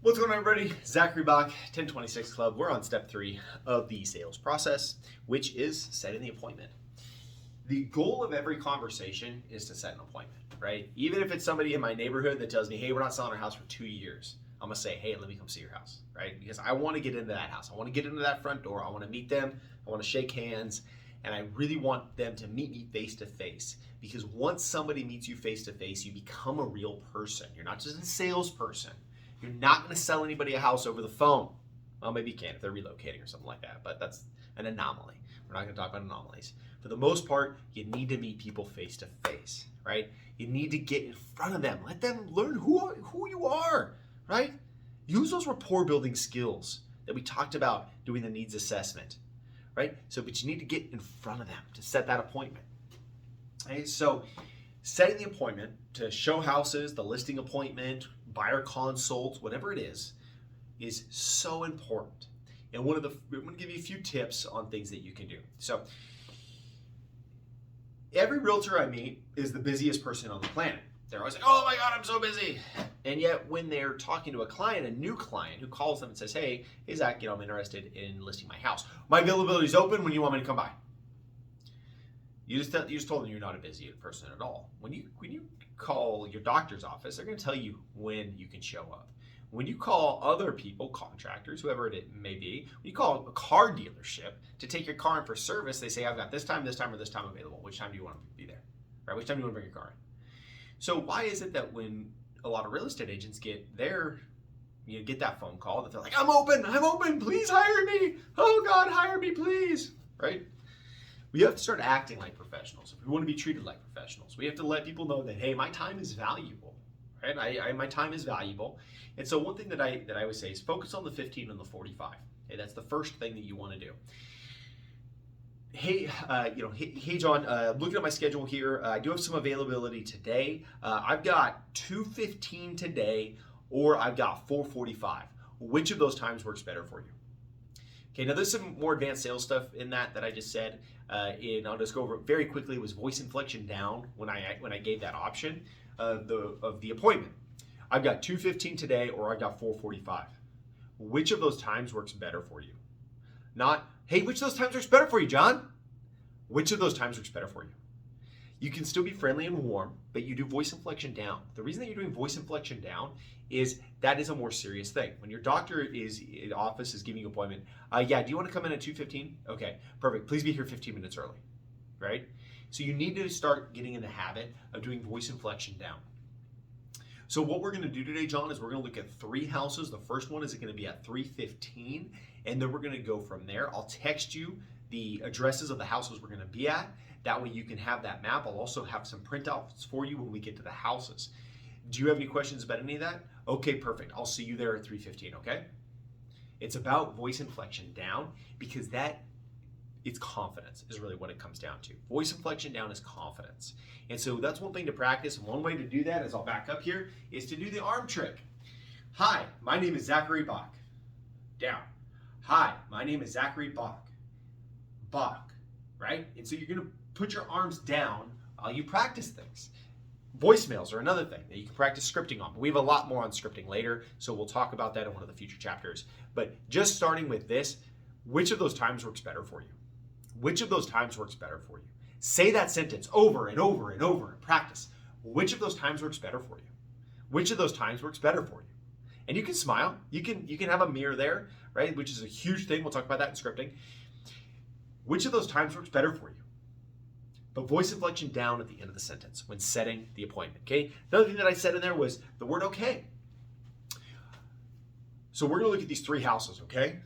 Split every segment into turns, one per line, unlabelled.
What's going on, everybody? Zachary Bach, 1026 Club. We're on step 3 of the sales process, which is setting the appointment. The goal of every conversation is to set an appointment, right? Even if it's somebody in my neighborhood that tells me, hey, we're not selling our house for 2 years, I'm going to say, hey, let me come see your house, right? Because I want to get into that house. I want to get into that front door. I want to meet them. I want to shake hands. And I really want them to meet me face to face, because once somebody meets you face to face, you become a real person. You're not just a salesperson. You're not going to sell anybody a house over the phone. Well, maybe you can if they're relocating or something like that, but that's an anomaly. We're not going to talk about anomalies. For the most part, you need to meet people face to face, right? You need to get in front of them. Let them learn who you are, right? Use those rapport building skills that we talked about doing the needs assessment, right? But you need to get in front of them to set that appointment. Okay, so setting the appointment to show houses, the listing appointment, buyer consults, whatever it is so important. And I'm going to give you a few tips on things that you can do. So every realtor I meet is the busiest person on the planet. They're always like, oh my God, I'm so busy. And yet when they're talking to a client, a new client who calls them and says, hey Zach, I'm interested in listing my house. My availability is open. When do you want me to come by? You just told them you're not a busy person at all. When you call your doctor's office, they're going to tell you when you can show up. When you call other people, contractors, whoever it may be, when you call a car dealership to take your car in for service, they say, I've got this time, or this time available. Which time do you want to be there? Right? Which time do you want to bring your car in? So why is it that when a lot of real estate agents get that phone call that they're like, I'm open, please hire me. Oh God, hire me, please. Right? We have to start acting like professionals. If we want to be treated like professionals, we have to let people know that, hey, my time is valuable, right? My time is valuable. And so one thing that I always say is focus on the 15 and the 45. Okay, that's the first thing that you want to do. Hey, hey, John, looking at my schedule here, I do have some availability today. I've got 2:15 today, or I've got 4:45. Which of those times works better for you? Okay, now there's some more advanced sales stuff in that I just said, and I'll just go over it very quickly. It was voice inflection down when I gave that option of the appointment. I've got 2:15 today, or I've got 4:45. Which of those times works better for you? Not, hey, which of those times works better for you, John? Which of those times works better for you? You can still be friendly and warm, but you do voice inflection down. The reason that you're doing voice inflection down is that is a more serious thing. When your doctor in office is giving you an appointment, do you want to come in at 2:15? Okay, perfect. Please be here 15 minutes early, right? So you need to start getting in the habit of doing voice inflection down. So what we're going to do today, John, is we're going to look at 3 houses. The first one is going to be at 3:15, and then we're going to go from there. I'll text you the addresses of the houses we're going to be at. That way you can have that map. I'll also have some printouts for you when we get to the houses. Do you have any questions about any of that? Okay, perfect. I'll see you there at 3:15, okay? It's about voice inflection down, because it's confidence is really what it comes down to. Voice inflection down is confidence. And so that's one thing to practice. One way to do that, as I'll back up here, is to do the arm trick. Hi, my name is Zachary Bach. Down. Hi, my name is Zachary Bach. Bach, right? And so you're going to put your arms down while you practice things. Voicemails are another thing that you can practice scripting on. But we have a lot more on scripting later, so we'll talk about that in one of the future chapters. But just starting with this, which of those times works better for you? Which of those times works better for you? Say that sentence over and over and over and practice. Which of those times works better for you? Which of those times works better for you? And you can smile. You can have a mirror there, right? Which is a huge thing. We'll talk about that in scripting. Which of those times works better for you? But voice inflection down at the end of the sentence when setting the appointment, okay? Another thing that I said in there was the word okay. So we're going to look at these 3 houses, okay?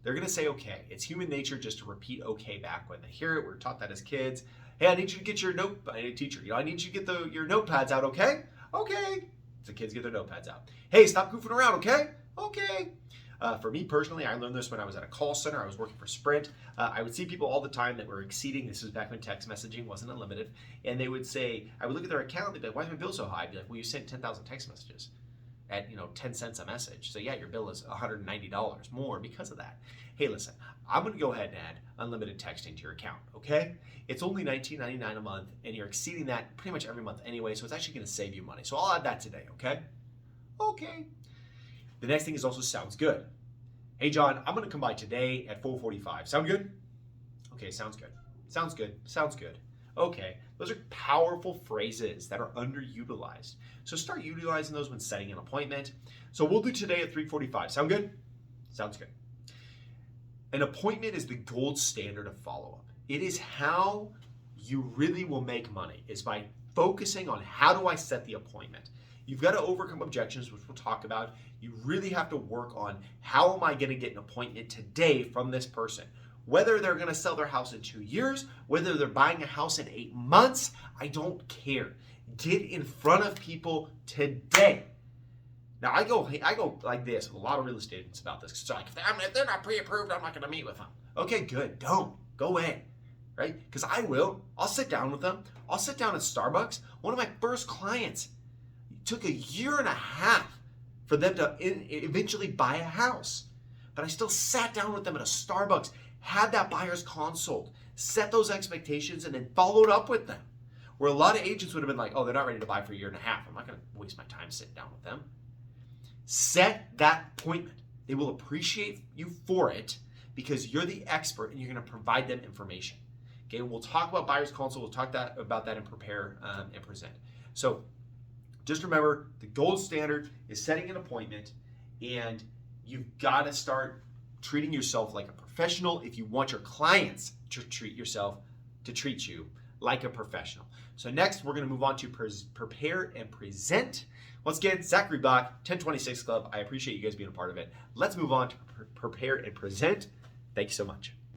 They're going to say okay. It's human nature just to repeat okay back when they hear it. We're taught that as kids. Hey, I need you to get your I need you to get your notepads out, okay? Okay. So kids get their notepads out. Hey, stop goofing around, okay? Okay. For me personally, I learned this when I was at a call center. I was working for Sprint. I would see people all the time that were exceeding. This was back when text messaging wasn't unlimited. And they would say, I would look at their account, they'd be like, why is my bill so high? I'd be like, well, you sent 10,000 text messages at 10 cents a message. So yeah, your bill is $190 more because of that. Hey, listen, I'm going to go ahead and add unlimited texting to your account, okay? It's only $19.99 a month, and you're exceeding that pretty much every month anyway, so it's actually going to save you money. So I'll add that today, okay? Okay. The next thing is also sounds good. Hey, John, I'm going to come by today at 4:45. Sound good? Okay, sounds good. Sounds good. Sounds good. Okay, those are powerful phrases that are underutilized. So start utilizing those when setting an appointment. So we'll do today at 3:45. Sound good? Sounds good. An appointment is the gold standard of follow-up. It is how you really will make money, is by focusing on how do I set the appointment. You've got to overcome objections, which we'll talk about. You really have to work on how am I going to get an appointment today from this person. Whether they're going to sell their house in 2 years, whether they're buying a house in 8 months, I don't care. Get in front of people today. Now, I go like this with a lot of real estate agents about this. It's like, if they're not pre-approved, I'm not going to meet with them. Okay, good. Don't. Go away. Right? Because I will. I'll sit down with them. I'll sit down at Starbucks. One of my first clients, it took 1.5 years for them to eventually buy a house. But I still sat down with them at a Starbucks, had that buyer's consult, set those expectations, and then followed up with them. Where a lot of agents would have been like, oh, they're not ready to buy for 1.5 years. I'm not going to waste my time sitting down with them. Set that appointment. They will appreciate you for it because you're the expert and you're going to provide them information. Okay, we'll talk about buyer's consult. We'll talk about that and prepare and present. So just remember, the gold standard is setting an appointment, and you've got to start treating yourself like a professional if you want your clients to treat you like a professional. So next, we're going to move on to prepare and present. Once again, Zachary Bach, 1026 Club. I appreciate you guys being a part of it. Let's move on to prepare and present. Thank you so much.